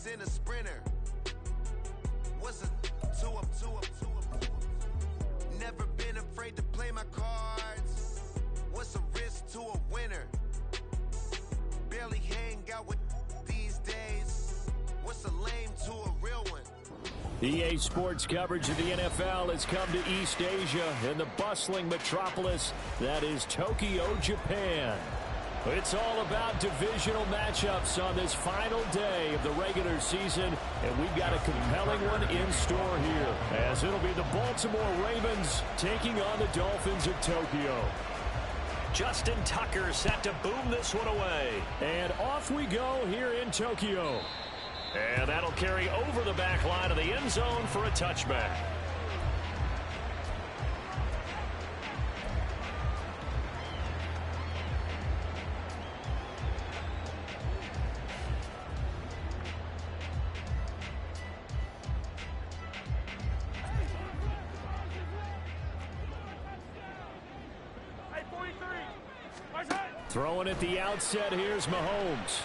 race in a sprinter. What's a two-up? Never been afraid to play my cards. What's a risk to a winner? Barely hang out with these days. What's a lame to a real one? EA Sports coverage of the NFL has come to East Asia in the bustling metropolis that is Tokyo, Japan. It's all about divisional matchups on this final day of the regular season, and we've got a compelling one in store here, as it'll be the Baltimore Ravens taking on the Dolphins of Tokyo. Justin Tucker set to boom this one away. And off we go here in Tokyo. And that'll carry over the back line of the end zone for a touchback. Throwing at the outset, here's Mahomes.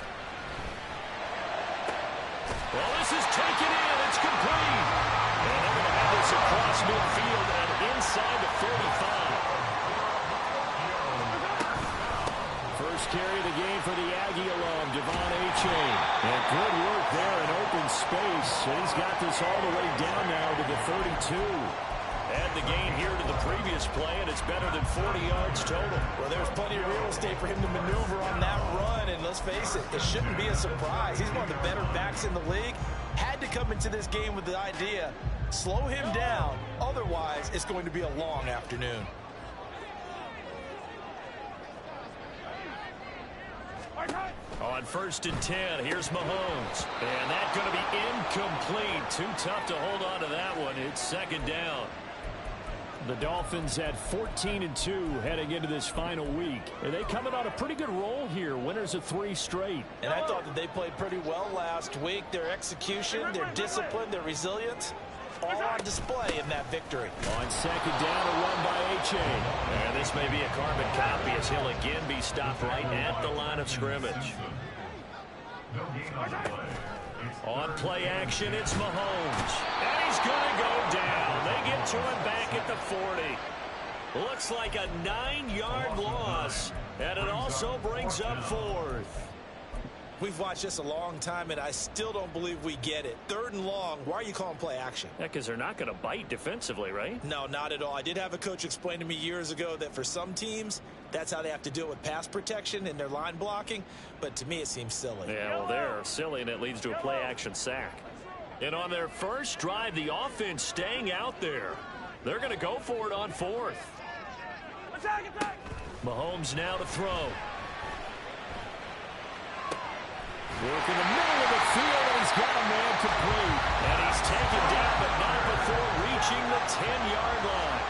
Well, this is taken in. It's complete. And they're going to have this across midfield and inside the 35. First carry of the game for the Aggie alum, Devon A-Chain. And good work there in open space. And he's got this all the way down now to the 32. Add the gain here to the previous play, and it's better than 40 yards total. Well, there's plenty of real estate for him to maneuver on that run, and let's face it, it shouldn't be a surprise. He's one of the better backs in the league. Had to come into this game with the idea, slow him down, otherwise it's going to be a long afternoon. On 1st and 10, here's Mahomes. And that's going to be incomplete. Too tough to hold on to that one. It's second down. The Dolphins at 14-2 heading into this final week. And they coming on a pretty good roll here. Winners of 3 straight. And I thought that they played pretty well last week. Their execution, their discipline, their resilience, all on display in that victory. On second down, a run by A-Chain. And this may be a carbon copy as he'll again be stopped right at the line of scrimmage. On play action, it's Mahomes. And he's going to go down. They get to him back at the 40. Looks like a 9-yard loss. And it also brings up 4th. We've watched this a long time, and I still don't believe we get it. 3rd and long, why are you calling play action? Yeah, because they're not going to bite defensively, right? No, not at all. I did have a coach explain to me years ago that for some teams, that's how they have to deal with pass protection and their line blocking. But to me, it seems silly. Yeah, well, they're silly, and it leads to a play action sack. And on their first drive, the offense staying out there. They're going to go for it on 4th. Mahomes now to throw. Work in the middle of the field, and he's got a man complete. And he's taken down, but not before reaching the 10-yard line.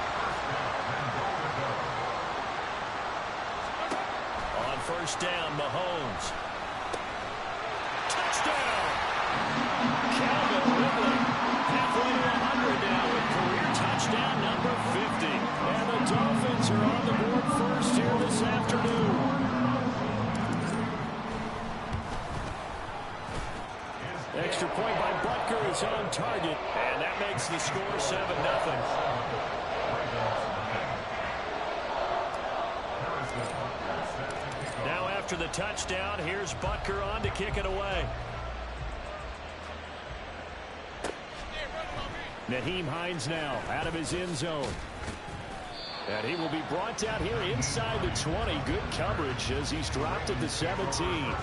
On 1st down, Mahomes. Touchdown! Calvin Ridley halfway to 100 now with career touchdown number 50. And the Dolphins are on the board first here this afternoon. Extra point by Butker is on target. And that makes the score 7-0. Now after the touchdown, here's Butker on to kick it away. Nyheim Hines now out of his end zone. And he will be brought down here inside the 20. Good coverage as he's dropped at the 17.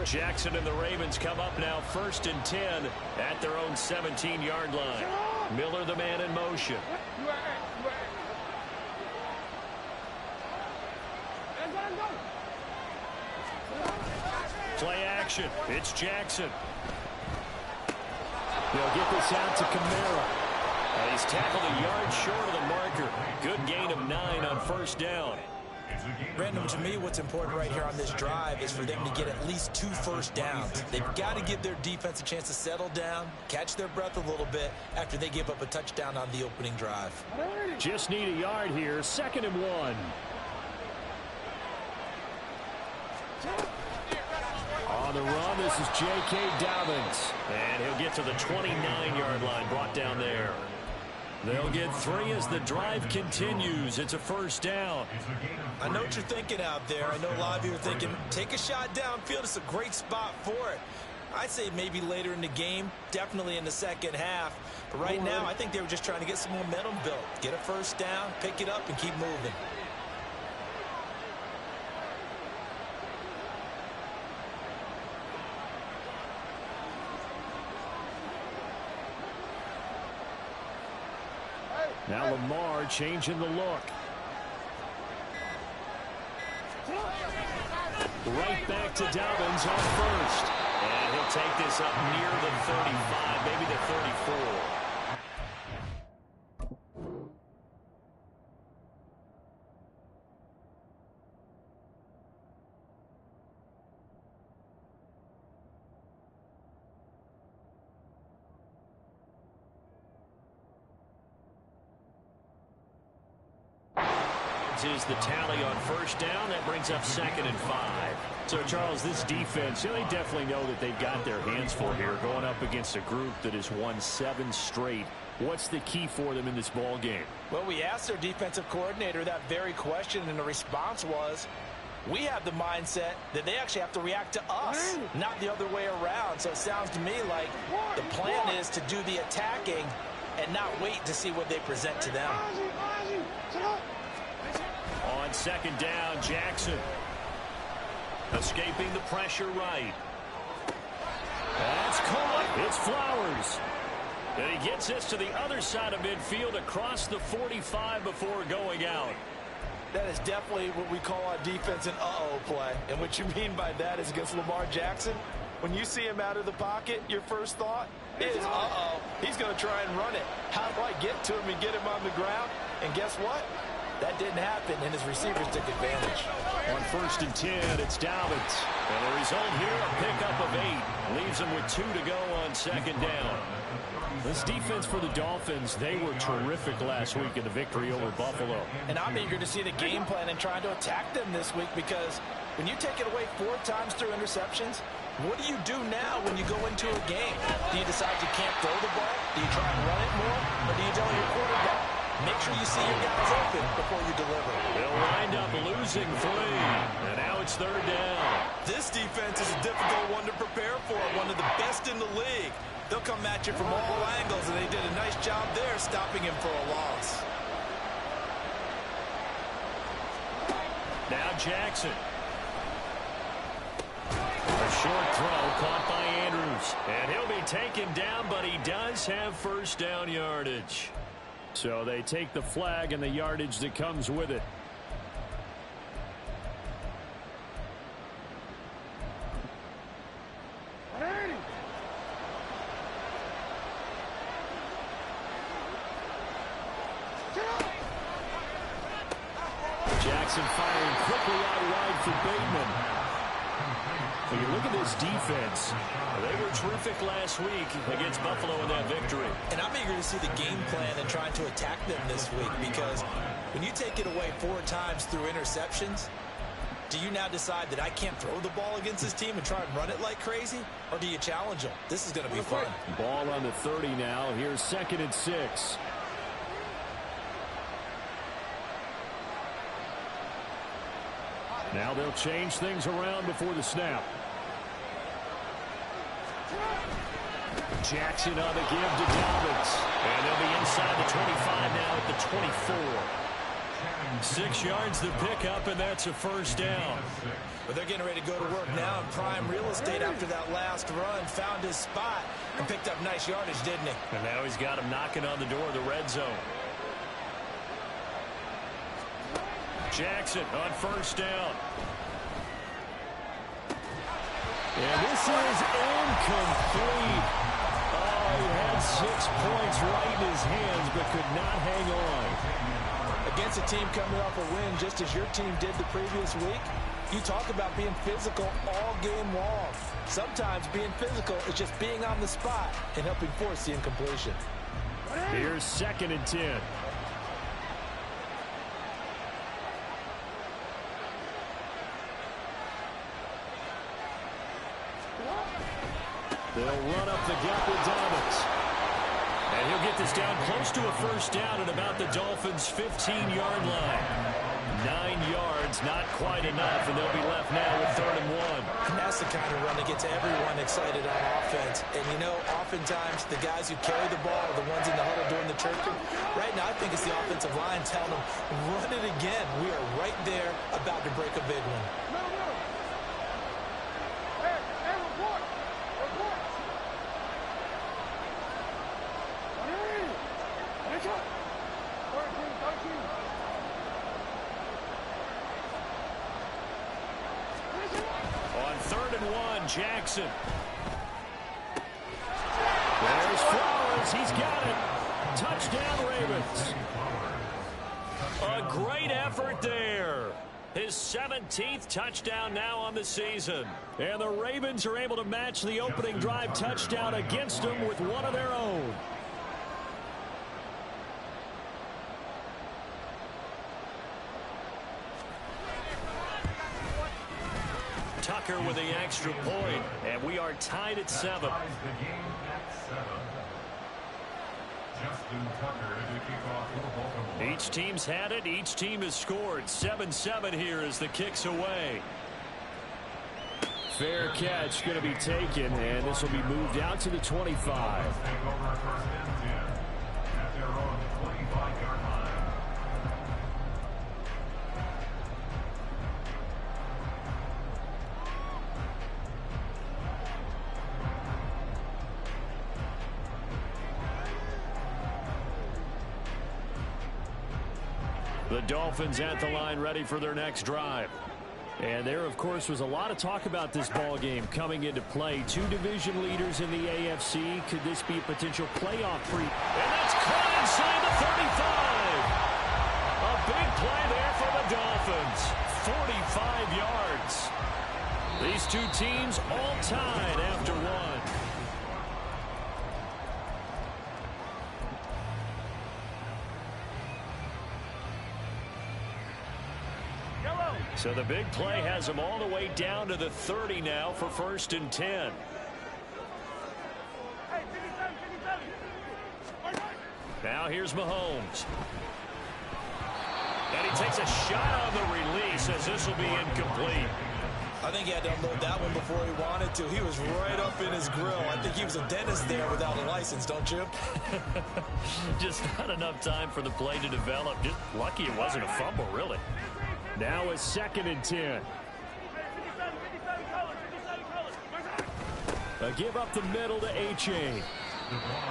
Jackson and the Ravens come up now 1st and 10 at their own 17-yard line. Miller the man in motion. Play action. It's Jackson. They'll get this out to Kamara. And he's tackled a yard short of the marker. Good gain of 9 on 1st down. Brandon, to me, what's important right here on this drive is for them to get at least 2 first downs. They've got to give their defense a chance to settle down, catch their breath a little bit after they give up a touchdown on the opening drive. Just need a yard here, 2nd and 1. On the run, this is J.K. Dobbins. And he'll get to the 29-yard line, brought down there. They'll get 3 as the drive continues. It's a first down. I know what you're thinking out there. I know a lot of you are thinking, take a shot downfield. It's a great spot for it. I'd say maybe later in the game, definitely in the second half. But right now, I think they were just trying to get some momentum built. Get a first down, pick it up, and keep moving. Now Lamar changing the look. Right back to Dobbins on first. And he'll take this up near the 35, maybe the 34. Is the tally on first down. That brings up 2nd and 5. So, Charles, this defense, they definitely know that they've got their hands full here going up against a group that has won 7 straight. What's the key for them in this ball game? Well, we asked their defensive coordinator that very question, and the response was, we have the mindset that they actually have to react to us, not the other way around. So it sounds to me like the plan is to do the attacking and not wait to see what they present to them. On 2nd down, Jackson. Escaping the pressure right. That's caught. It's Flowers. And he gets this to the other side of midfield across the 45 before going out. That is definitely what we call on defense an uh-oh play. And what you mean by that is against Lamar Jackson, when you see him out of the pocket, your first thought is, uh-oh, he's going to try and run it. How do I get to him and get him on the ground? And guess what? That didn't happen, and his receivers took advantage. On 1st and 10, it's Dobbins. And the result here, a pickup of 8. Leaves them with 2 to go on 2nd down. This defense for the Dolphins, they were terrific last week in the victory over Buffalo. And I'm eager to see the game plan and trying to attack them this week, because when you take it away 4 times through interceptions, what do you do now when you go into a game? Do you decide you can't throw the ball? Do you try and run it more? Or do you tell your quarterback, make sure you see your guys open before you deliver? They'll wind up losing 3. And now it's 3rd down. This defense is a difficult one to prepare for, one of the best in the league. They'll come at you from all angles, and they did a nice job there stopping him for a loss. Now Jackson. A short throw caught by Andrews. And he'll be taken down, but he does have first down yardage. So they take the flag and the yardage that comes with it. Jackson firing quickly out wide for Bateman. When you look at this defense, they were terrific last week against Buffalo in that victory. And I'm eager to see the game plan and trying to attack them this week, because when you take it away 4 times through interceptions, do you now decide that I can't throw the ball against this team and try and run it like crazy? Or do you challenge them? This is going to be fun. Ball on the 30 now. Here's 2nd and 6. Now they'll change things around before the snap. Jackson on the give to Dobbins. And they'll be inside the 25 now at the 24. 6 yards the pickup, and that's a first down. But they're getting ready to go to work now in prime real estate after that last run. Found his spot and picked up nice yardage, didn't he? And now he's got him knocking on the door of the red zone. Jackson on first down. And this is incomplete. Oh, he had 6 points right in his hands, but could not hang on. A Against a team coming off a win just as your team did the previous week, you talk about being physical all game long. Sometimes being physical is just being on the spot and helping force the incompletion. Here's 2nd and 10. They'll run up the gut with Dobbins. And he'll get this down close to a first down at about the Dolphins' 15-yard line. 9 yards, not quite enough, and they'll be left now with 3rd and 1. And that's the kind of run that gets everyone excited on offense. And, you know, oftentimes the guys who carry the ball are the ones in the huddle doing the chirping. Right now, I think it's the offensive line telling them, run it again. We are right there about to break a big one. On 3rd and 1, Jackson. There's Flowers. He's got it. Touchdown, Ravens. A great effort there. His 17th touchdown now on the season. And the Ravens are able to match the opening drive touchdown against them with one of their own. Tucker with the extra point, and we are tied at 7. Each team's had it. Each team has scored. 7-7 here as the kick's away. Fair catch going to be taken, and this will be moved out to the 25. The Dolphins at the line ready for their next drive. And there, of course, was a lot of talk about this ball game coming into play. 2 division leaders in the AFC. Could this be a potential playoff pre? And that's caught inside the 35. A big play there for the Dolphins. 45 yards. These 2 teams all tied after 1. So the big play has them all the way down to the 30 now for 1st and 10. Now here's Mahomes. And he takes a shot on the release as this will be incomplete. I think he had to unload that one before he wanted to. He was right up in his grill. I think he was a dentist there without a license, don't you? Just not enough time for the play to develop. Just lucky it wasn't a fumble, really. Now a 2nd and 10. A give up the middle to A-Chain.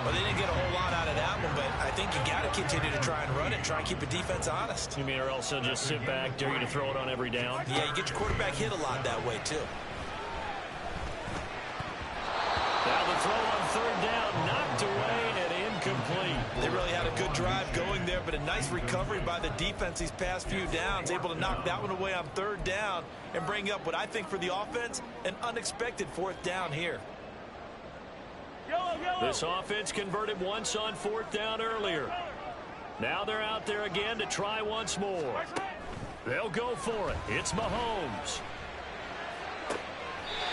Well, they didn't get a whole lot out of that one, but I think you got to continue to try and run it, try and keep the defense honest. You mean or else they'll just sit back, dare you to throw it on every down? Yeah, you get your quarterback hit a lot that way, too. Now the throw on 3rd down, knocked away and incomplete. They really had a good drive going there, but a nice recovery by the defense these past few downs, able to knock that one away on 3rd down and bring up what I think for the offense, an unexpected 4th down here. This offense converted once on 4th down earlier. Now they're out there again to try once more. They'll go for it. It's Mahomes.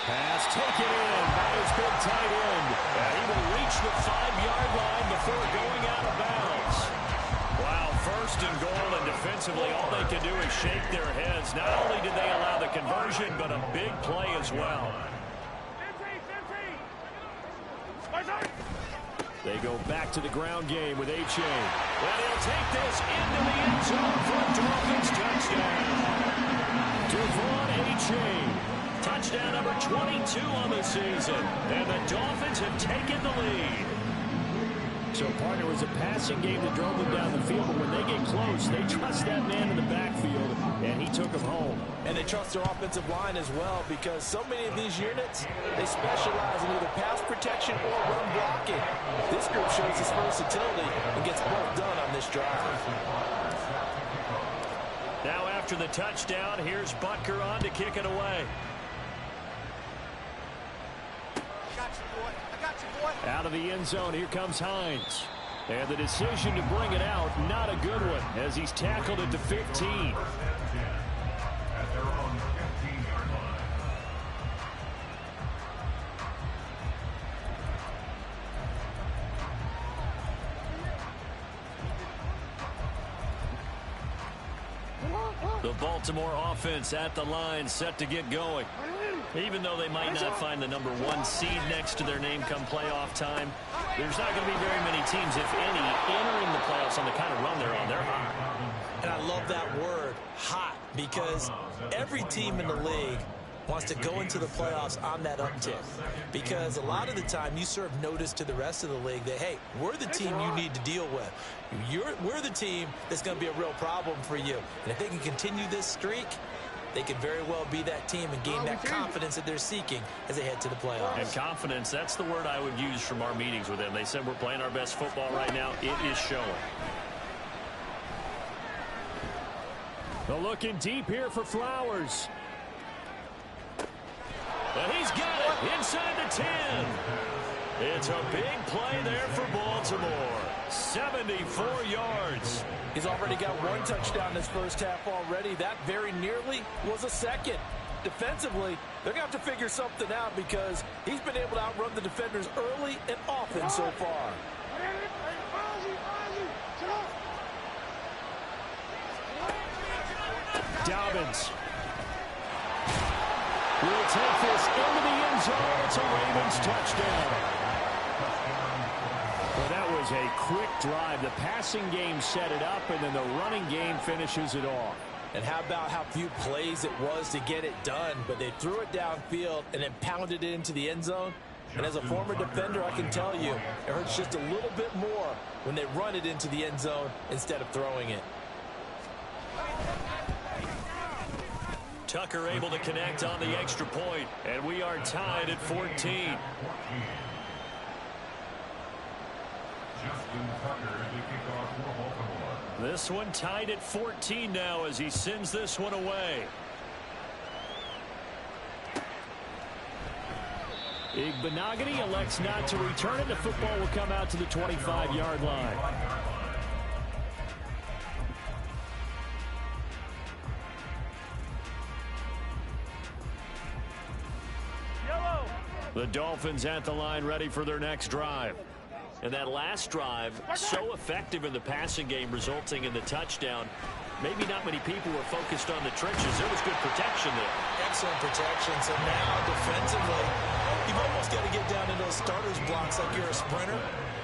Pass taken in by his big tight end. And he will reach the 5-yard line before going out of bounds. Wow, 1st and goal, and defensively all they can do is shake their heads. Not only did they allow the conversion, but a big play as well. They go back to the ground game with A-Chain. And he'll take this into the end zone for a Dolphins touchdown. Devon A-Chain. Touchdown number 22 on the season. And the Dolphins have taken the lead. So, partner, it was a passing game that drove them down the field, but when they get close, they trust that man in the backfield, and he took them home. And they trust their offensive line as well, because so many of these units, they specialize in either pass protection or run blocking. This group shows its versatility and gets both done on this drive. Now after the touchdown, here's Butker on to kick it away. Out of the end zone, here comes Hines. And the decision to bring it out, not a good one, as he's tackled at the 15. The Baltimore offense at the line, set to get going. Even though they might not find the number 1 seed next to their name come playoff time, there's not going to be very many teams, if any, entering the playoffs on the kind of run they're on. They're hot. And I love that word, hot, because every team in the league wants to go into the playoffs on that uptick. Because a lot of the time you serve notice to the rest of the league that, hey, we're the team you need to deal with. We're the team that's going to be a real problem for you. And if they can continue this streak, they could very well be that team and gain that confidence that they're seeking as they head to the playoffs. And confidence, that's the word I would use from our meetings with them. They said we're playing our best football right now. It is showing. They're looking deep here for Flowers. And he's got it inside the 10. It's a big play there for Baltimore. 74 yards. He's already got 1 touchdown this first half already. That very nearly was a second. Defensively, they're going to have to figure something out because he's been able to outrun the defenders early and often so far. Dobbins will take this into the end zone. It's a Ravens touchdown. Well, that was a quick drive. The passing game set it up, and then the running game finishes it off. And how about how few plays it was to get it done, but they threw it downfield and then pounded it into the end zone. And as a former defender, I can tell you, it hurts just a little bit more when they run it into the end zone instead of throwing it. Tucker able to connect on the extra point, and we are tied at 14. This one tied at 14 now as he sends this one away. Igbenogany elects not to return it. The football will come out to the 25-yard line. The Dolphins at the line, ready for their next drive. And that last drive, so effective in the passing game, resulting in the touchdown. Maybe not many people were focused on the trenches. There was good protection there. Excellent protection. So now, defensively, you've almost got to get down in those starters blocks like you're a sprinter.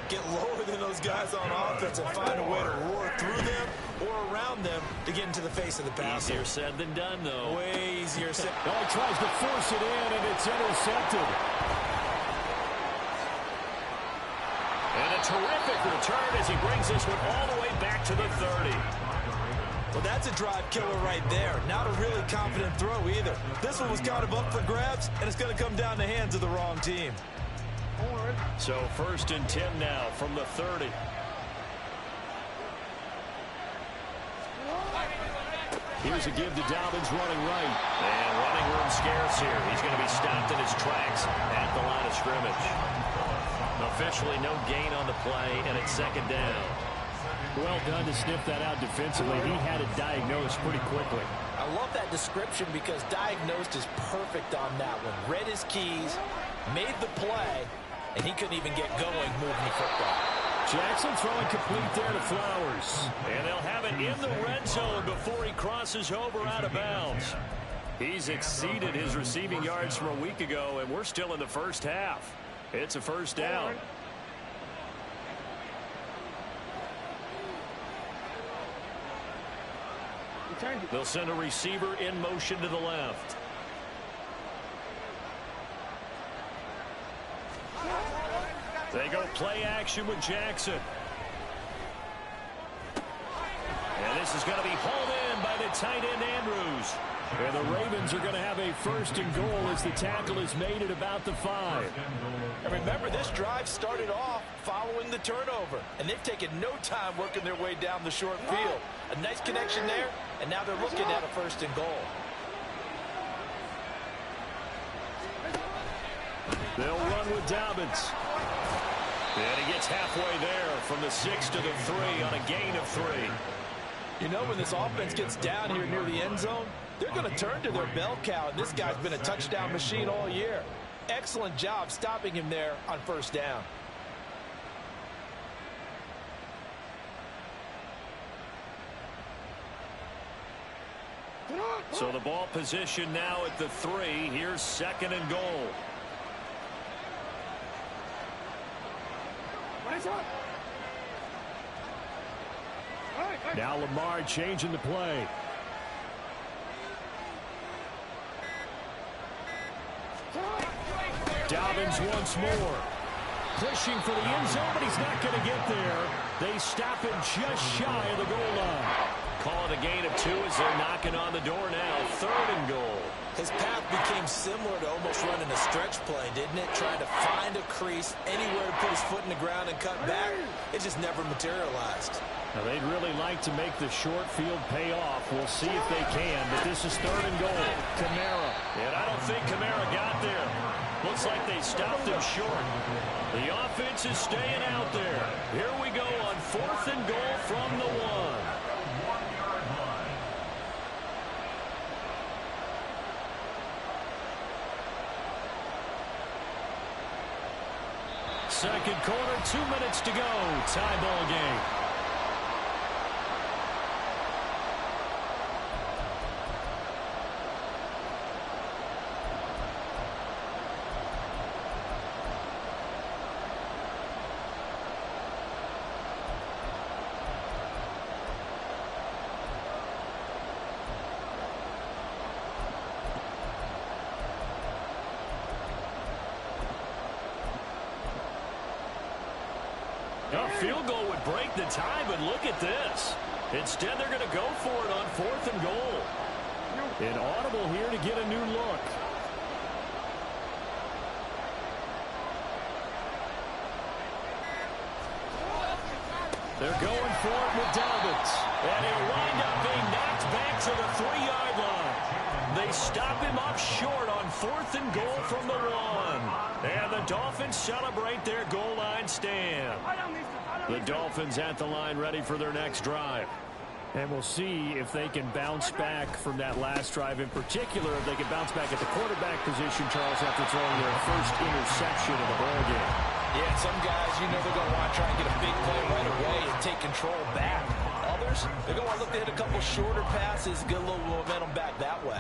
Get lower than those guys on offense and find a way to roar through them or around them to get into the face of the passer. Easier said than done, though. Way easier said. Oh, he tries to force it in, and it's intercepted. And a terrific return as he brings this one all the way back to the 30. Well, that's a drive killer right there. Not a really confident throw either. This one was kind of up for grabs, and it's going to come down the hands of the wrong team. So 1st and 10 now from the 30. Here's a give to Dobbins running right. And running room scarce here. He's going to be stopped in his tracks at the line of scrimmage. Officially no gain on the play, and it's 2nd down. Well done to sniff that out defensively. He had it diagnosed pretty quickly. I love that description because diagnosed is perfect on that one. Read his keys, made the play, and he couldn't even get going moving the football. Jackson throwing complete there to Flowers. And they'll have it in the red zone before he crosses over out of bounds. He's exceeded his receiving yards from a week ago, and we're still in the first half. It's a 1st down. They'll send a receiver in motion to the left. They go play action with Jackson. And this is going to be hauled in by the tight end Andrews. And the Ravens are going to have a first and goal as the tackle is made at about the 5. And remember, this drive started off following the turnover, and they've taken no time working their way down the short field. A nice connection there, and now they're looking at a first and goal. They'll run with Dolphins. And he gets halfway there from the 6 to the 3 on a gain of 3. You know, when this offense gets down here near the end zone, they're going to turn to their bell cow, and this guy's been a touchdown machine all year. Excellent job stopping him there on first down. So the ball position now at the 3. Here's second and goal. Now Lamar changing the play. Dobbins once more. Pushing for the end zone, but he's not going to get there. They stop him just shy of the goal line. Call it a gain of 2 as they're knocking on the door now. Third and goal. His path became similar to almost running a stretch play, didn't it? Trying to find a crease, anywhere to put his foot in the ground and cut back. It just never materialized. Now, they'd really like to make the short field pay off. We'll see if they can, but this is third and goal. Kamara. And I don't think Kamara got there. Looks like they stopped him short. The offense is staying out there. Here we go on fourth and goal from the 1. Second quarter, 2 minutes to go. Tie ball game. A field goal would break the tie, but look at this. Instead, they're going to go for it on fourth and goal. An audible here to get a new look. They're going for it with Dolphins. And he'll wind up being knocked back to the 3-yard line. They stop him up short on fourth and goal from the 1. And the Dolphins celebrate their goal line stand. The Dolphins at the line ready for their next drive. And we'll see if they can bounce back from that last drive. In particular, if they can bounce back at the quarterback position, Charles, after throwing their first interception of the ball game. Yeah, some guys, you know they're going to want to try and get a big play right away and take control back. Others, they're going to look to hit a couple shorter passes, get a little momentum back that way.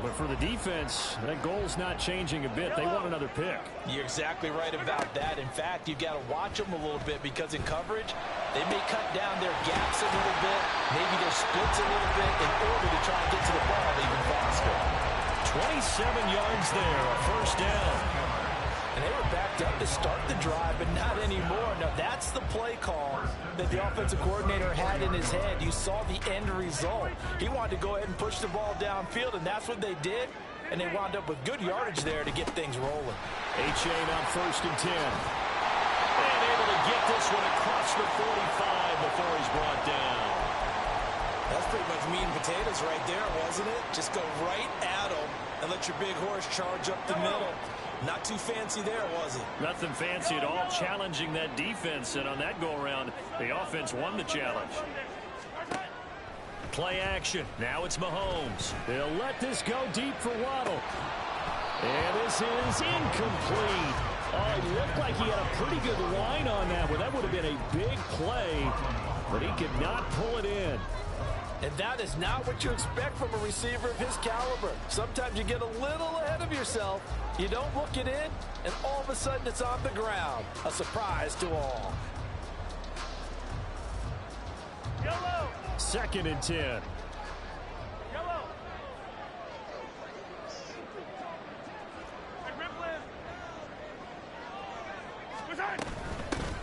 But for the defense, that goal's not changing a bit. They want another pick. You're exactly right about that. In fact, you've got to watch them a little bit because in coverage, they may cut down their gaps a little bit, maybe their splits a little bit in order to try and get to the ball even faster. 27 yards there, a first down. And they were backed up to start the drive, but not anymore. Now, that's the play call that the offensive coordinator had in his head. You saw the end result. He wanted to go ahead and push the ball downfield, and that's what they did. And they wound up with good yardage there to get things rolling. A-Chain on first and 10. And able to get this one across the 45 before he's brought down. That's pretty much meat and potatoes right there, wasn't it? Just go right at them and let your big horse charge up the middle. Not too fancy there, was it? Nothing fancy at all, challenging that defense. And on that go-around, the offense won the challenge. Play action. Now it's Mahomes. They'll let this go deep for Waddle. And this is incomplete. Oh, it looked like he had a pretty good line on that one. That would have been a big play, but he could not pull it in. And that is not what you expect from a receiver of his caliber. Sometimes you get a little ahead of yourself. You don't look it in, and all of a sudden it's on the ground. A surprise to all. Yellow. Second and 10. Yellow.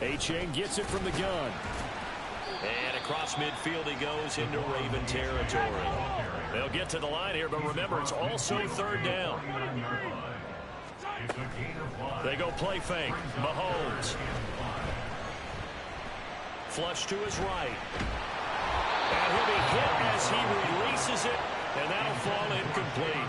A-Chain gets it from the gun. And across midfield he goes into Raven territory. They'll get to the line here, but remember, it's also third down. They go play fake. Mahomes. Flush to his right. And he'll be hit as he releases it, and that'll fall incomplete.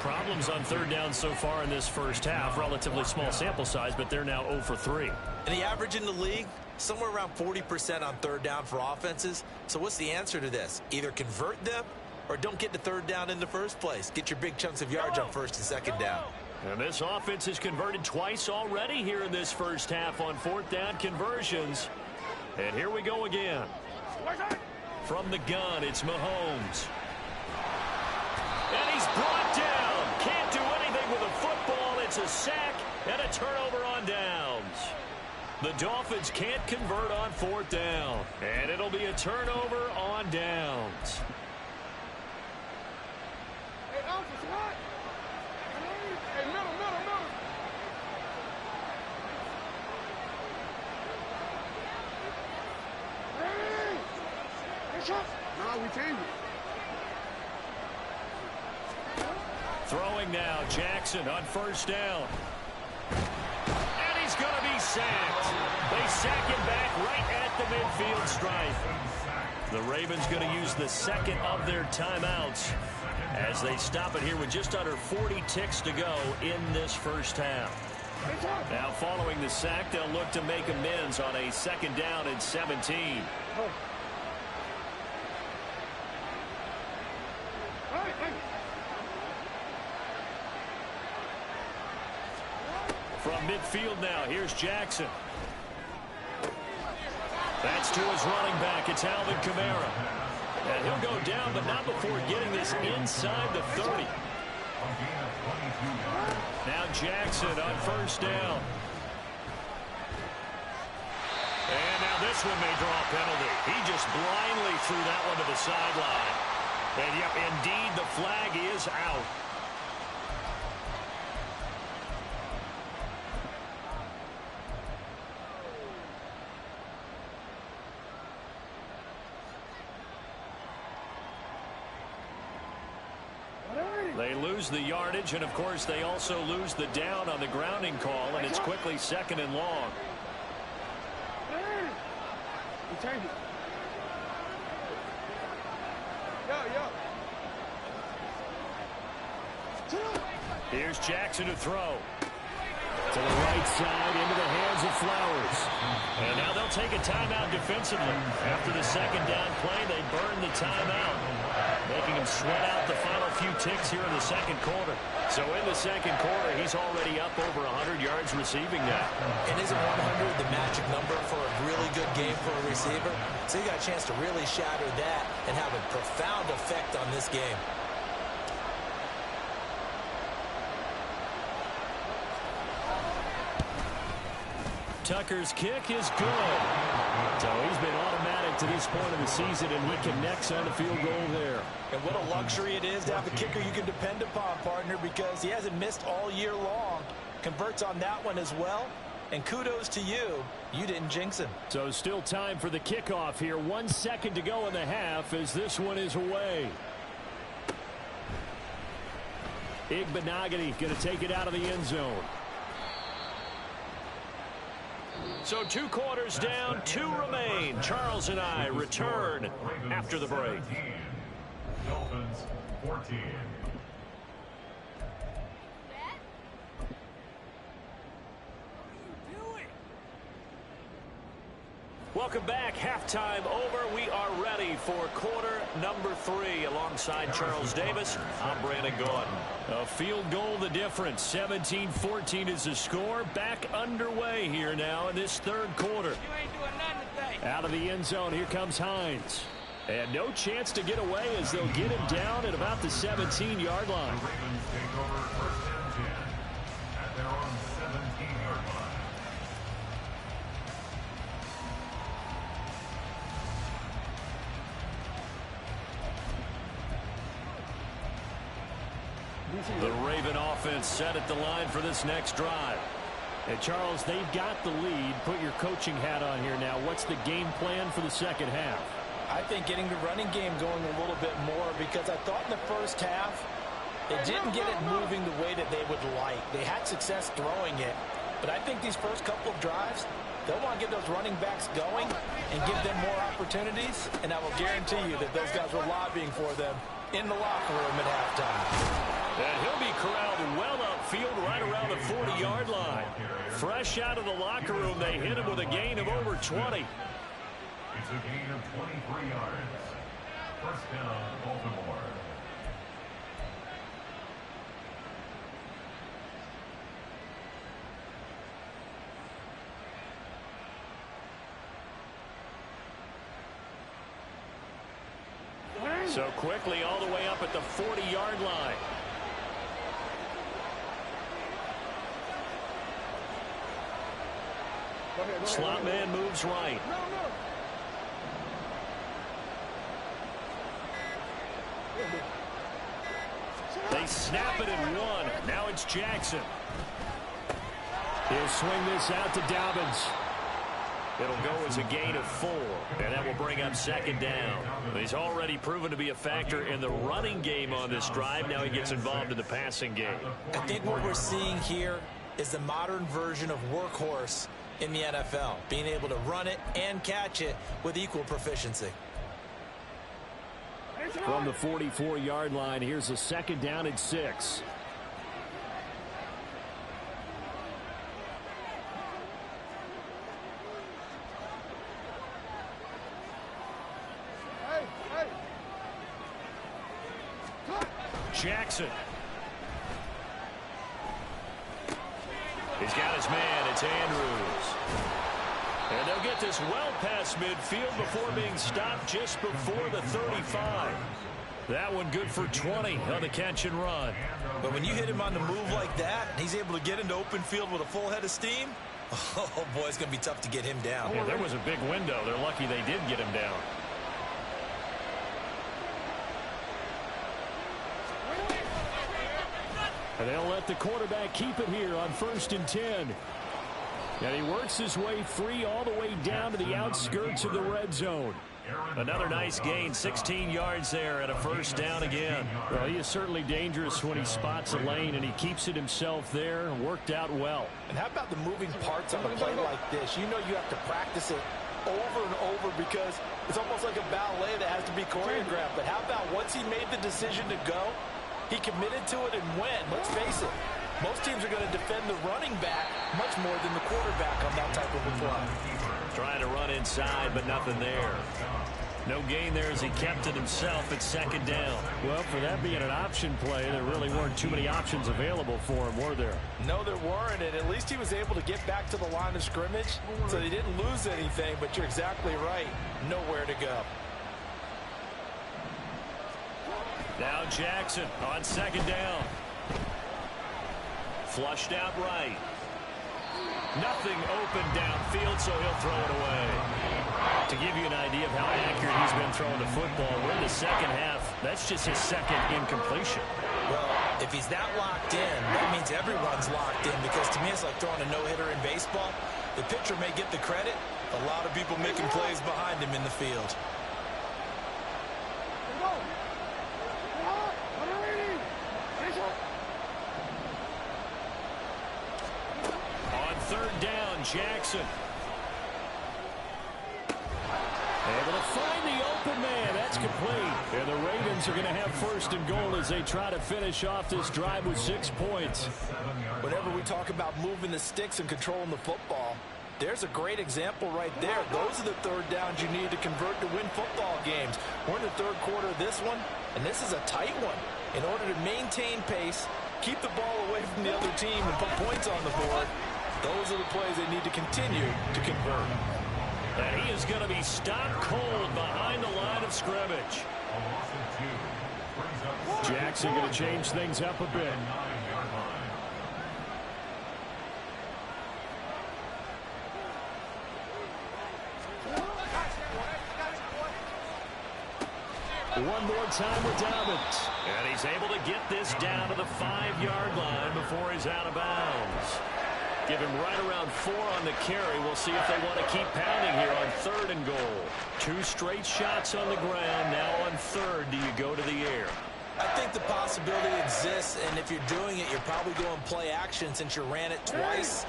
Problems on third down so far in this first half. Relatively small sample size, but they're now 0 for 3. And the average in the league, somewhere around 40% on third down for offenses. So what's the answer to this? Either convert them or don't get to third down in the first place. Get your big chunks of yards on first and second down. And this offense has converted twice already here in this first half on fourth down conversions. And here we go again. From the gun, it's Mahomes. And he's brought down. Can't do anything with a football. It's a sack and a turnover on downs. The Dolphins can't convert on fourth down. And it'll be a turnover on downs. Hey, Alphas, what? Hey, middle. Hey, shots. No, we changed it. Throwing now, Jackson on first down. And he's going to be sacked. They sack him back right at the midfield stripe. The Ravens going to use the second of their timeouts as they stop it here with just under 40 ticks to go in this first half. Now following the sack, they'll look to make amends on a second down and 17. From midfield now, here's Jackson. That's to his running back. It's Alvin Kamara. And he'll go down, but not before getting this inside the 30. Now Jackson on first down. And now this one may draw a penalty. He just blindly threw that one to the sideline. And yep, indeed, the flag is out. They lose the yardage, and of course they also lose the down on the grounding call, and it's quickly second and long. Here's Jackson to throw. To the right side, into the hands of Flowers. And now they'll take a timeout defensively. After the second down play, they burn the timeout, making him sweat out the final few ticks here in the second quarter. So in the second quarter, he's already up over 100 yards receiving now. And isn't 100 the magic number for a really good game for a receiver? So you got a chance to really shatter that and have a profound effect on this game. Tucker's kick is good. So he's been automatic to this point of the season, and he connects on the field goal there. And what a luxury it is to have a kicker you can depend upon, partner, because he hasn't missed all year long. Converts on that one as well. And kudos to you. You didn't jinx him. So still time for the kickoff here. 1 second to go in the half as this one is away. Igbenogany going to take it out of the end zone. So 2 quarters down, 2 remain. Charles and I return after the break. Dolphins 14. Welcome back. Halftime over. We are ready for quarter number 3 alongside Charles Davis. I'm Brandon Gordon. A field goal the difference. 17-14 is the score. Back underway here now in this third quarter. You ain't doing nothing today. Out of the end zone, here comes Hines. And no chance to get away as they'll get him down at about the 17-yard line. The Ravens take over first and 10 at their own 17-yard line. The Raven offense set at the line for this next drive. And Charles, they've got the lead. Put your coaching hat on here now. What's the game plan for the second half? I think getting the running game going a little bit more, because I thought in the first half they didn't get it moving the way that they would like. They had success throwing it, but I think these first couple of drives, they'll want to get those running backs going and give them more opportunities, and I will guarantee you that those guys were lobbying for them in the locker room at halftime. And he'll be corralled well upfield right around the 40-yard line. Fresh out of the locker room, they hit him with a gain of over 20. It's a gain of 23 yards. First down, Baltimore. So quickly all the way up at the 40-yard line. Slot man moves right. They snap it and one. Now it's Jackson. He'll swing this out to Dobbins. It'll go as a gain of 4, and that will bring up second down. He's already proven to be a factor in the running game on this drive. Now he gets involved in the passing game. I think what we're seeing here is the modern version of workhorse in the NFL, being able to run it and catch it with equal proficiency. From the 44-yard line, here's a second down and 6. Jackson. He's got his man. It's Andrews. And they'll get this well past midfield before being stopped just before the 35. That one good for 20 on the catch and run. But when you hit him on the move like that, and he's able to get into open field with a full head of steam, oh boy, it's going to be tough to get him down. Yeah, there was a big window. They're lucky they did get him down. And they'll let the quarterback keep it here on 1st and 10. And he works his way free all the way down to the outskirts of the red zone. Another nice gain, 16 yards there and a first down again. Well, he is certainly dangerous when he spots a lane, and he keeps it himself there. Worked out well. And how about the moving parts on a play like this? You know you have to practice it over and over because it's almost like a ballet that has to be choreographed. But how about once he made the decision to go, he committed to it and went. Let's face it, most teams are going to defend the running back much more than the quarterback on that type of a play. Trying to run inside, but nothing there. No gain there as he kept it himself at second down. Well, for that being an option play, there really weren't too many options available for him, were there? No, there weren't, and at least he was able to get back to the line of scrimmage, so he didn't lose anything, but you're exactly right. Nowhere to go. Now Jackson on second down. Flushed out right. Nothing open downfield, so he'll throw it away. To give you an idea of how accurate he's been throwing the football, we're in the second half. That's just his second incompletion. Well, if he's that locked in, that means everyone's locked in, because to me it's like throwing a no-hitter in baseball. The pitcher may get the credit, a lot of people making plays behind him in the field. Third down, Jackson. Able to find the open man. That's complete. And the Ravens are going to have first and goal as they try to finish off this drive with 6 points. Whenever we talk about moving the sticks and controlling the football, there's a great example right there. Those are the third downs you need to convert to win football games. We're in the third quarter of this one, and this is a tight one. In order to maintain pace, keep the ball away from the other team, and put points on the board, those are the plays they need to continue to convert. And he is going to be stopped cold behind the line of scrimmage. Jackson going to change things up a bit. One more time with Dobbins. And he's able to get this down to the 5-yard line before he's out of bounds. Give him right around 4 on the carry. We'll see if they want to keep pounding here on 3rd and goal. 2 straight shots on the ground. Now on 3rd, do you go to the air? I think the possibility exists, and if you're doing it, you're probably going play action since you ran it twice.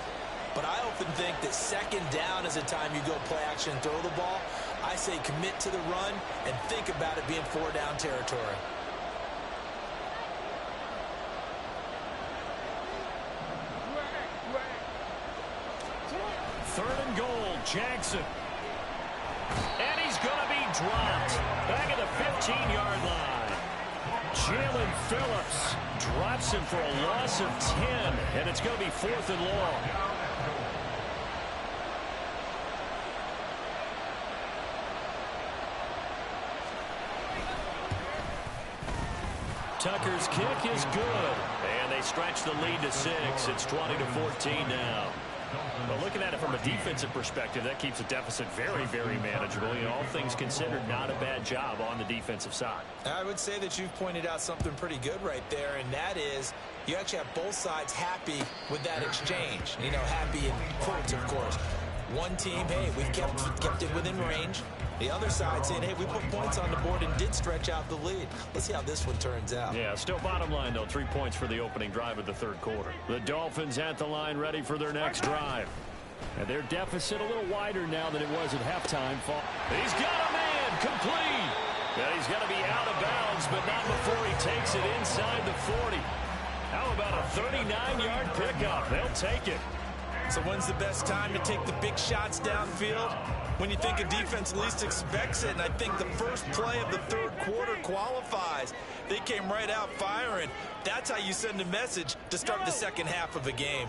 But I often think that 2nd down is the time you go play action and throw the ball. I say commit to the run and think about it being 4-down territory. Third and goal, Jackson. And he's going to be dropped. Back at the 15-yard line. Jalen Phillips drops him for a loss of 10. And it's going to be 4th and long. Tucker's kick is good. And they stretch the lead to 6. It's 20-14 now. Well, looking at it from a defensive perspective, that keeps the deficit very, very manageable. You know, all things considered, not a bad job on the defensive side. I would say that you've pointed out something pretty good right there, and that is you actually have both sides happy with that exchange. You know, happy in quotes, of course. One team, hey, we've kept it within range. The other side saying, hey, we put points on the board and did stretch out the lead. Let's see how this one turns out. Yeah, still bottom line, though, 3 points for the opening drive of the 3rd quarter. The Dolphins at the line ready for their next drive. And their deficit a little wider now than it was at halftime. He's got a man complete. Yeah, he's going to be out of bounds, but not before he takes it inside the 40. How about a 39-yard pickup? They'll take it. So when's the best time to take the big shots downfield? When you think a defense least expects it, and I think the first play of the 3rd quarter qualifies. They came right out firing. That's how you send a message to start the 2nd half of a game.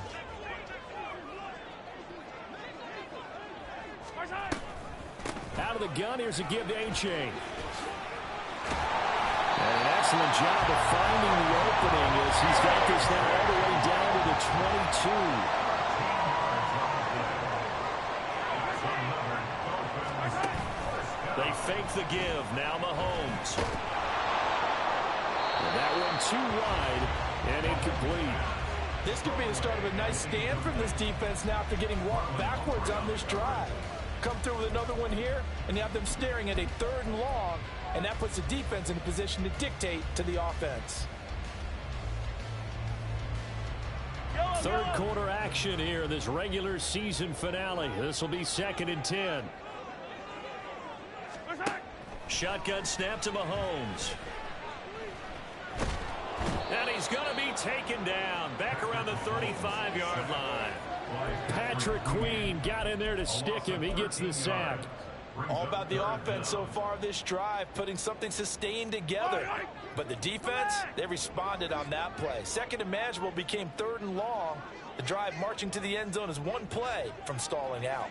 Out of the gun, here's a give to A-Chain. And an excellent job of finding the opening as he's got this now all the way down to the 22. They fake the give. Now Mahomes. And that one too wide and incomplete. This could be the start of a nice stand from this defense now after getting walked backwards on this drive. Come through with another one here, and you have them staring at a 3rd and long, and that puts the defense in a position to dictate to the offense. 3rd quarter action here in this regular season finale. This will be 2nd and 10. Shotgun snap to Mahomes. And he's going to be taken down. Back around the 35-yard line. Patrick Queen got in there to stick him. He gets the sack. All about the offense so far this drive, putting something sustained together. But the defense, they responded on that play. 2nd and manageable became 3rd and long. The drive marching to the end zone is one play from stalling out.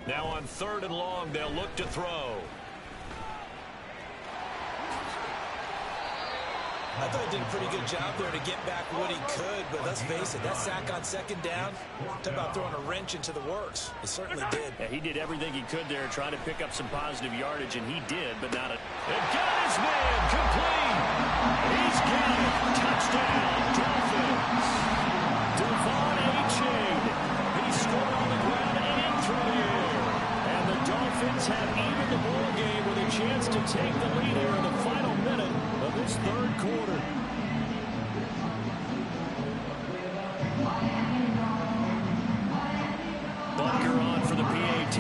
Now on 3rd and long, they'll look to throw. I thought he did a pretty good job there to get back what he could, but let's face it, that sack on 2nd down, talk about throwing a wrench into the works. It certainly did. Yeah, he did everything he could there, trying to pick up some positive yardage, and he did, but not a... And got his man complete! He's got it! Touchdown, Dolphins! Devon A-Chain. He scored on the ground and through the air. And the Dolphins have evened the ball game with a chance to take the lead here in the final minute of this 3rd quarter. Bunker on for the PAT.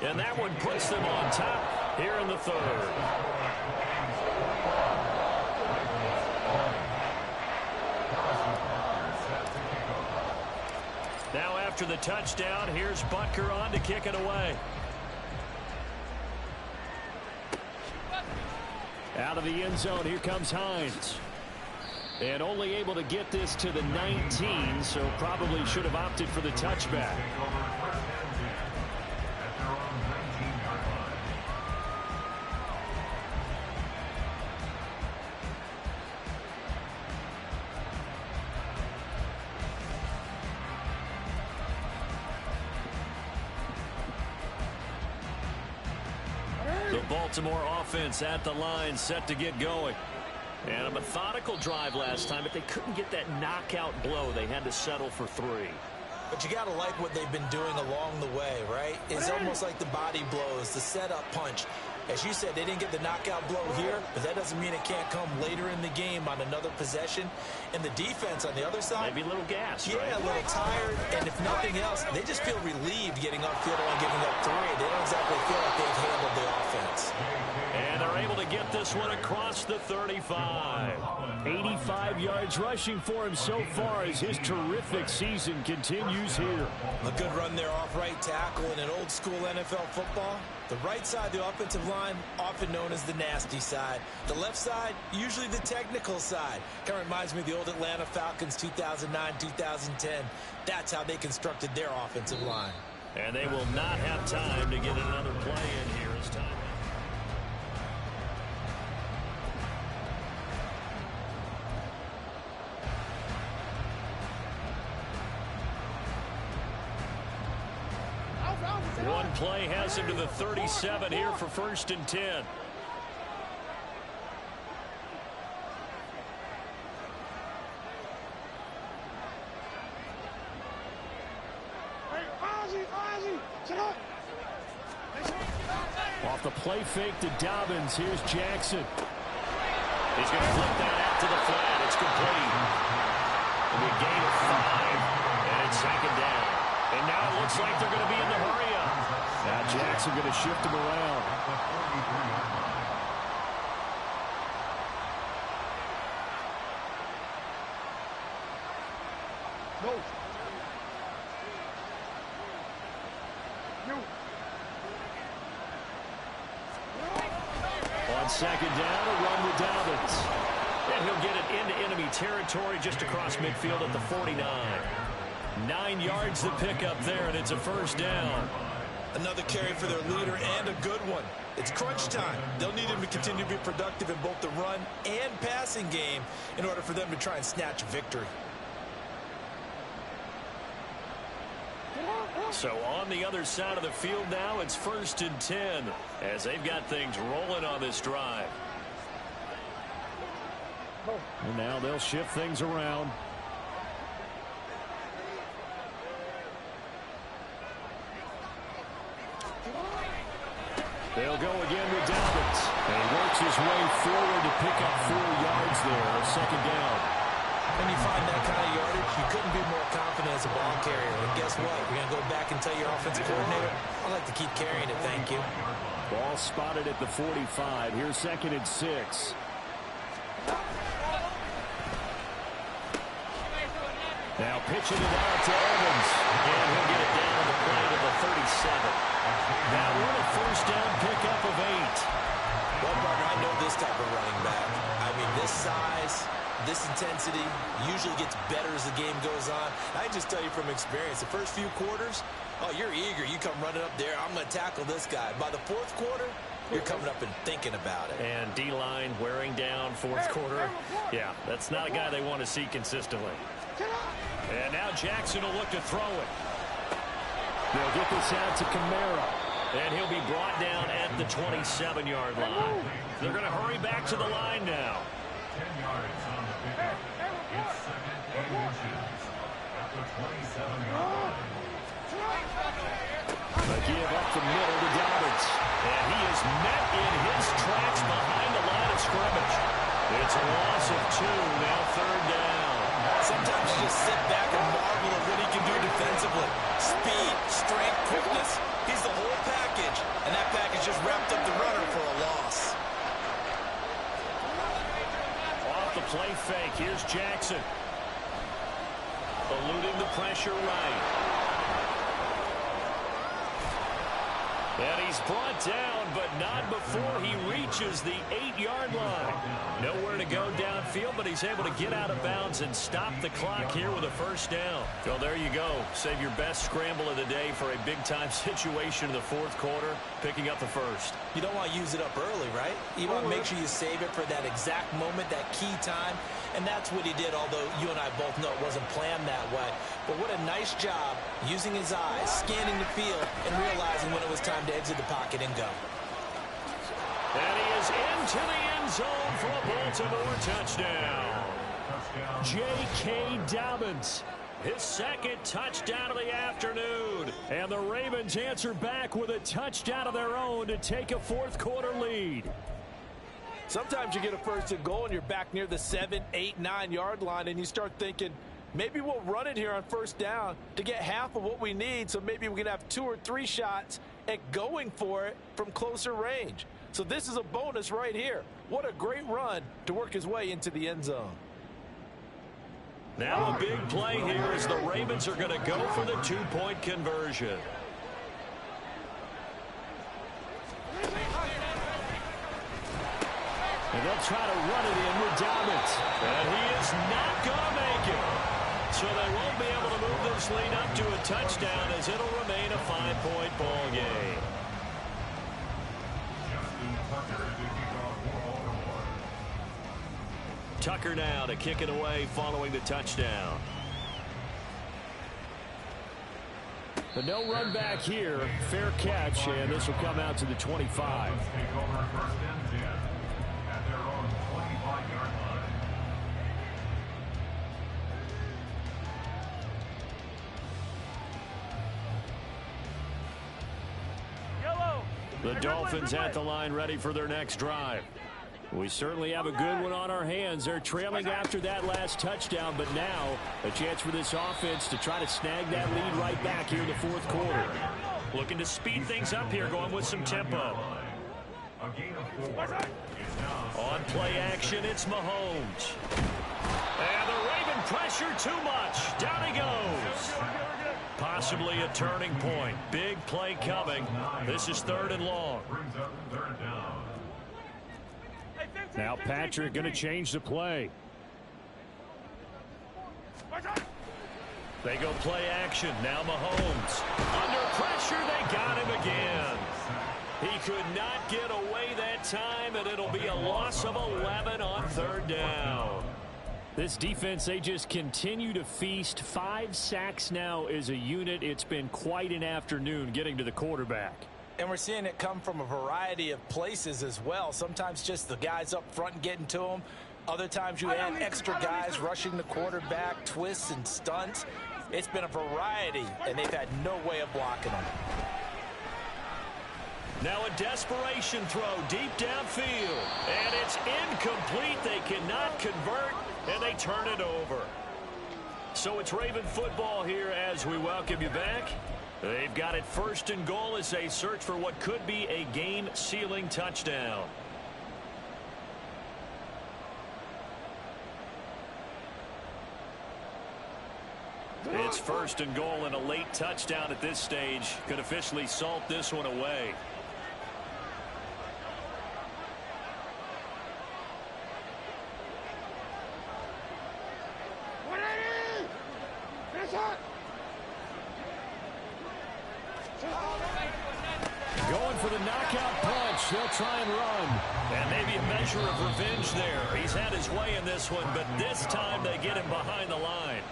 And that one puts them on top here in the 3rd. Now after the touchdown, here's Butker on to kick it away. Out of the end zone, here comes Hines. And only able to get this to the 19, so probably should have opted for the touchback. Baltimore offense at the line, set to get going. And a methodical drive last time, but they couldn't get that knockout blow. They had to settle for 3. But you got to like what they've been doing along the way, right? It's almost like the body blows, the setup punch. As you said, they didn't get the knockout blow here, but that doesn't mean it can't come later in the game on another possession. And the defense on the other side, maybe a little gassed, yeah, right? a little tired. And if nothing else, they just feel relieved getting upfield and giving up 3. They don't exactly feel like they've handled the offense. And they're able to get this one across the 35. 85 yards rushing for him so far as his terrific season continues here. A good run there off right tackle in an old school NFL football. The right side, the offensive line, often known as the nasty side. The left side, usually the technical side. Kind of reminds me of the old Atlanta Falcons 2009-2010. That's how they constructed their offensive line. And they will not have time to get another play in here as time. One play has him to the 37 here for 1st and 10. Off the play fake to Dobbins, here's Jackson. He's going to flip that out to the flat. It's complete. And we gain of 5, and it's 2nd down. And now it looks like they're going to be in the hurry-up. Now Jackson going to shift him around. No. On 2nd down, a run with Dobbins. And he'll get it into enemy territory just across midfield at the 49. 9 yards the pickup there, and it's a 1st down. Another carry for their leader, and a good one. It's crunch time. They'll need him to continue to be productive in both the run and passing game in order for them to try and snatch a victory. So on the other side of the field now, it's 1st and 10 as they've got things rolling on this drive. And now they'll shift things around. They'll go again with Dobbins. And he works his way forward to pick up 4 yards there, a 2nd down. When you find that kind of yardage, you couldn't be more confident as a ball carrier. And guess what? You're going to go back and tell your offensive coordinator, I'd like to keep carrying it, thank you. Ball spotted at the 45. Here's 2nd and 6. Now pitching it out to Evans. And he'll get it down to the play to the 37. That one a 1st down pickup of 8. Well, partner, I know this type of running back. I mean, this size, this intensity usually gets better as the game goes on. I can just tell you from experience, the first few quarters, oh, you're eager. You come running up there, I'm going to tackle this guy. By the 4th quarter, you're coming up and thinking about it. And D-line wearing down 4th quarter. Yeah, that's not a guy they want to see consistently. And now Jackson will look to throw it. They'll get this out to Kamara. And he'll be brought down at the 27-yard line. They're going to hurry back to the line now. 10 yards on the pickup. It's 2nd and inches at the 27-yard line. A give up the middle to Dobbins. And he is met in his tracks behind the line of scrimmage. It's a loss of 2, now 3rd down. Sometimes you just sit back and marvel at what he can do defensively. Speed, strength, quickness. He's the whole package. And that package just wrapped up the runner for a loss. Off the play fake, here's Jackson. Eluding the pressure right. And he's brought down, but not before he reaches the 8-yard line. Nowhere to go downfield, but he's able to get out of bounds and stop the clock here with a 1st down. So there you go. Save your best scramble of the day for a big-time situation in the 4th quarter, picking up the 1st. You don't want to use it up early, right? You want to make sure you save it for that exact moment, that key time. And that's what he did, although you and I both know it wasn't planned that way. But what a nice job using his eyes, scanning the field, and realizing when it was time to exit the pocket and go. And he is into the end zone for a Baltimore touchdown. J.K. Dobbins, his second touchdown of the afternoon. And the Ravens answer back with a touchdown of their own to take a fourth-quarter lead. Sometimes you get a first and goal and you're back near the 7, 8, 9-yard line, and you start thinking, maybe we'll run it here on first down to get half of what we need, so maybe we can have 2 or 3 shots at going for it from closer range. So this is a bonus right here. What a great run to work his way into the end zone. Now a big play here as the Ravens are going to go for the 2-point conversion. And they'll try to run it in with Dobbins. And he is not going to make it. So they won't be able to move this lead up to a touchdown as it'll remain a 5-point ball game. Tucker now to kick it away following the touchdown. But no run back here. Fair catch, and this will come out to the 25. The Dolphins at the line ready for their next drive. We certainly have a good one on our hands. They're trailing after that last touchdown, but now a chance for this offense to try to snag that lead right back here in the fourth quarter. Looking to speed things up here, going with some tempo. On play action, it's Mahomes. And the Raven pressure too much. Down he goes. Possibly a turning point. Big play coming. This is 3rd and long. Now Patrick going to change the play. They go play action. Now Mahomes. Under pressure, they got him again. He could not get away that time, and it'll be a loss of 11 on 3rd down. This defense, they just continue to feast. 5 sacks now as a unit. It's been quite an afternoon getting to the quarterback. And we're seeing it come from a variety of places as well. Sometimes just the guys up front and getting to them. Other times you add extra guys rushing the quarterback, twists and stunts. It's been a variety, and they've had no way of blocking them. Now a desperation throw deep downfield. And it's incomplete. They cannot convert, and they turn it over. So it's Raven football here as we welcome you back. They've got it 1st and goal as they search for what could be a game-sealing touchdown. It's 1st and goal, and a late touchdown at this stage could officially salt this one away. Going for the knockout punch. They'll try and run. And maybe a measure of revenge there. He's had his way in this one, but this time they get him behind the line.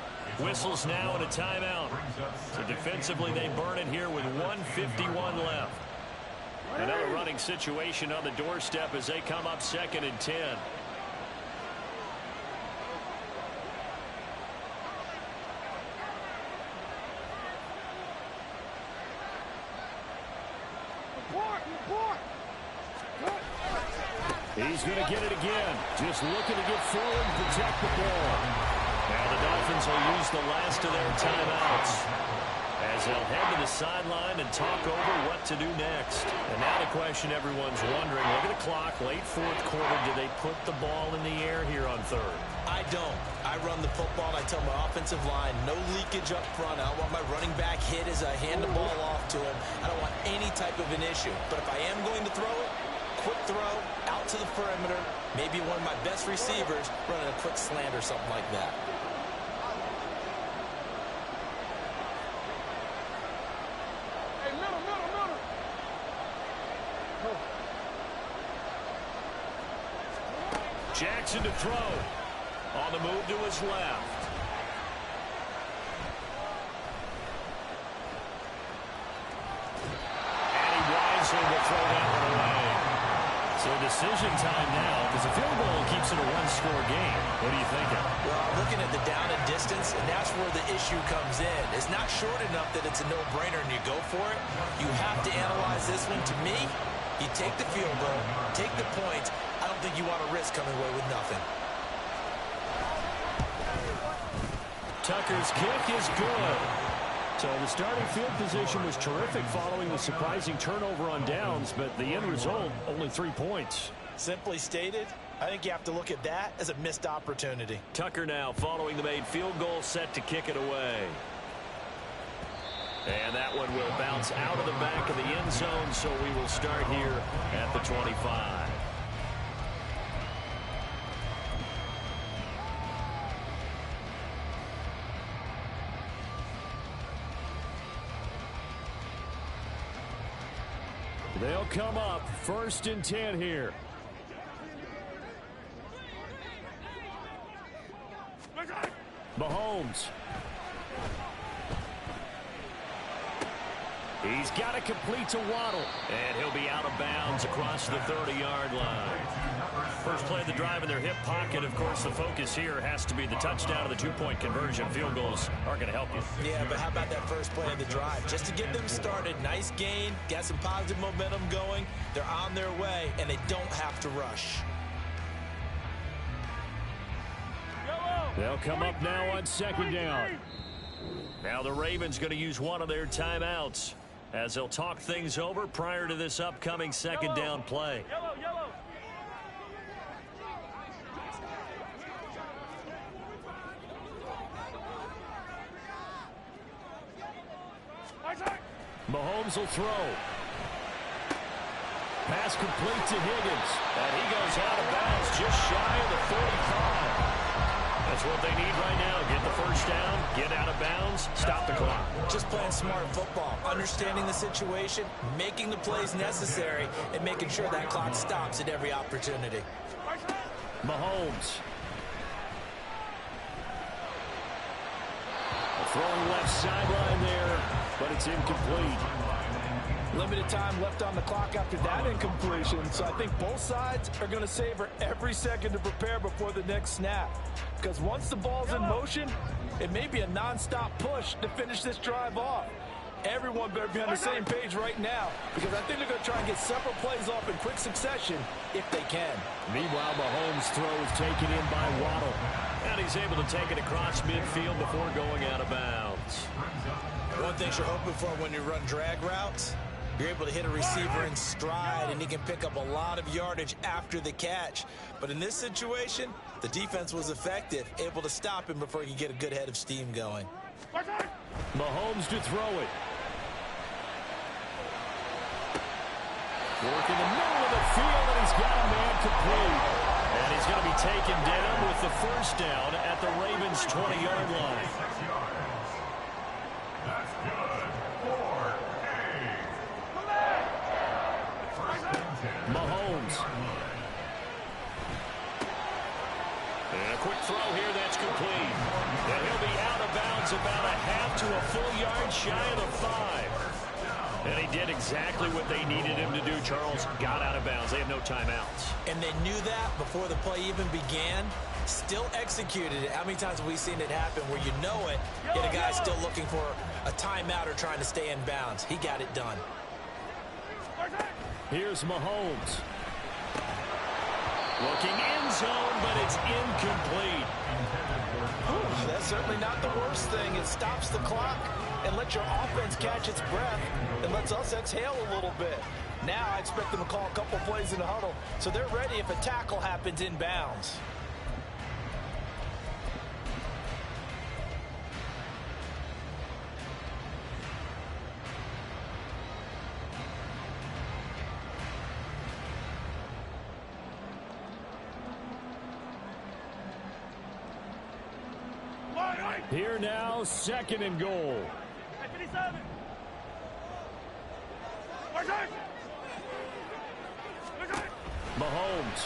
Whistles now and a timeout. So defensively they burn it here with 1:51 left. Another running situation on the doorstep as they come up 2nd and 10. He's going to get it again. Just looking to get forward and protect the ball. Now the Dolphins will use the last of their timeouts as they'll head to the sideline and talk over what to do next. And now the question everyone's wondering, look at the clock, late 4th quarter, do they put the ball in the air here on 3rd? I don't. I run the football, and I tell my offensive line, no leakage up front. I don't want my running back hit as I hand the ball off to him. I don't want any type of an issue. But if I am going to throw it, quick throw, out to the perimeter, maybe one of my best receivers running a quick slant or something like that. Jackson to throw. On the move to his left. And he wisely will throw that one away. So decision time now, because a field goal keeps it a one-score game. What are you thinking? Well, I'm looking at the down and distance, and that's where the issue comes in. It's not short enough that it's a no-brainer and you go for it. You have to analyze this one. To me, you take the field goal, take the points. I don't think you want to risk coming away with nothing. Tucker's kick is good. So the starting field position was terrific following the surprising turnover on downs, but the end result, only 3 points. Simply stated, I think you have to look at that as a missed opportunity. Tucker now following the made field goal, set to kick it away. And that one will bounce out of the back of the end zone, so we will start here at the 25. They'll come up 1st and 10 here. Mahomes. He's got it complete to Waddle. And he'll be out of bounds across the 30-yard line. First play of the drive in their hip pocket. Of course, the focus here has to be the touchdown and the 2-point conversion. Field goals aren't going to help you. Yeah, but how about that first play of the drive? Just to get them started, nice gain, got some positive momentum going. They're on their way, and they don't have to rush. They'll come up now on 2nd down. Now the Ravens going to use one of their timeouts as they'll talk things over prior to this upcoming 2nd down play. Mahomes will throw. Pass complete to Higgins. And he goes out of bounds just shy of the 45. That's what they need right now. Get the first down, get out of bounds, stop the clock. Just playing smart football, understanding the situation, making the plays necessary, and making sure that clock stops at every opportunity. Mahomes. Throwing left sideline there, but it's incomplete. Limited time left on the clock after that incompletion, so I think both sides are going to savor every second to prepare before the next snap. Because once the ball's in motion, it may be a non-stop push to finish this drive off. Everyone better be on the same page right now, because I think they're going to try and get several plays off in quick succession if they can. Meanwhile, Mahomes' throw is taken in by Waddle. And he's able to take it across midfield before going out of bounds. One thing you're hoping for when you run drag routes, you're able to hit a receiver in stride, and he can pick up a lot of yardage after the catch. But in this situation, the defense was effective, able to stop him before he could get a good head of steam going. Mahomes to throw it. Work in the middle of the field, and he's got a man complete. And he's going to be taken down with the first down at the Ravens' 20-yard line. That's good. 4-8. First and 10. Mahomes. And a quick throw here that's complete. And he'll be out of bounds about a half to a full yard shy of the 5. And he did exactly what they needed him to do, Charles. Got out of bounds. They have no timeouts. And they knew that before the play even began. Still executed it. How many times have we seen it happen where you know it, yet a guy still looking for a timeout or trying to stay in bounds? He got it done. Here's Mahomes. Looking end zone, but it's incomplete. Whew, that's certainly not the worst thing. It stops the clock and lets your offense catch its breath and lets us exhale a little bit. Now I expect them to call a couple plays in the huddle so they're ready if a tackle happens in bounds. Here now, 2nd and goal. Mahomes.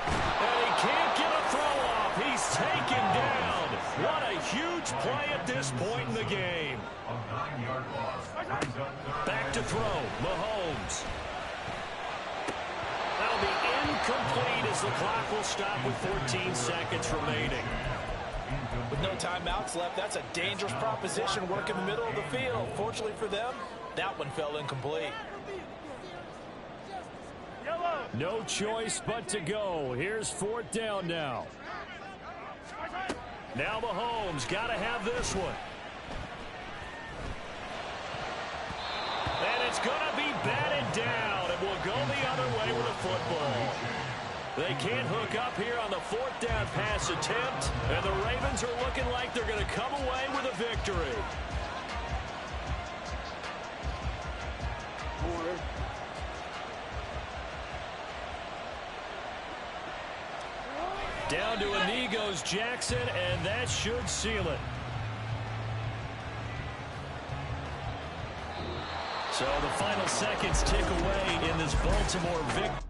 And he can't get a throw off. He's taken down. What a huge play at this point in the game. A 9-yard loss. Back to throw. Mahomes. That'll incomplete as the clock will stop with 14 seconds remaining. With no timeouts left, that's a dangerous proposition. Work in the middle of the field. Fortunately for them, that one fell incomplete. No choice but to go. Here's 4th down now. Now Mahomes got to have this one. And it's going to be batted down, and will go the other way with a football. They can't hook up here on the 4th down pass attempt, and the Ravens are looking like they're going to come away with a victory. Down to a knee goes Jackson, and that should seal it. So the final seconds tick away in this Baltimore victory.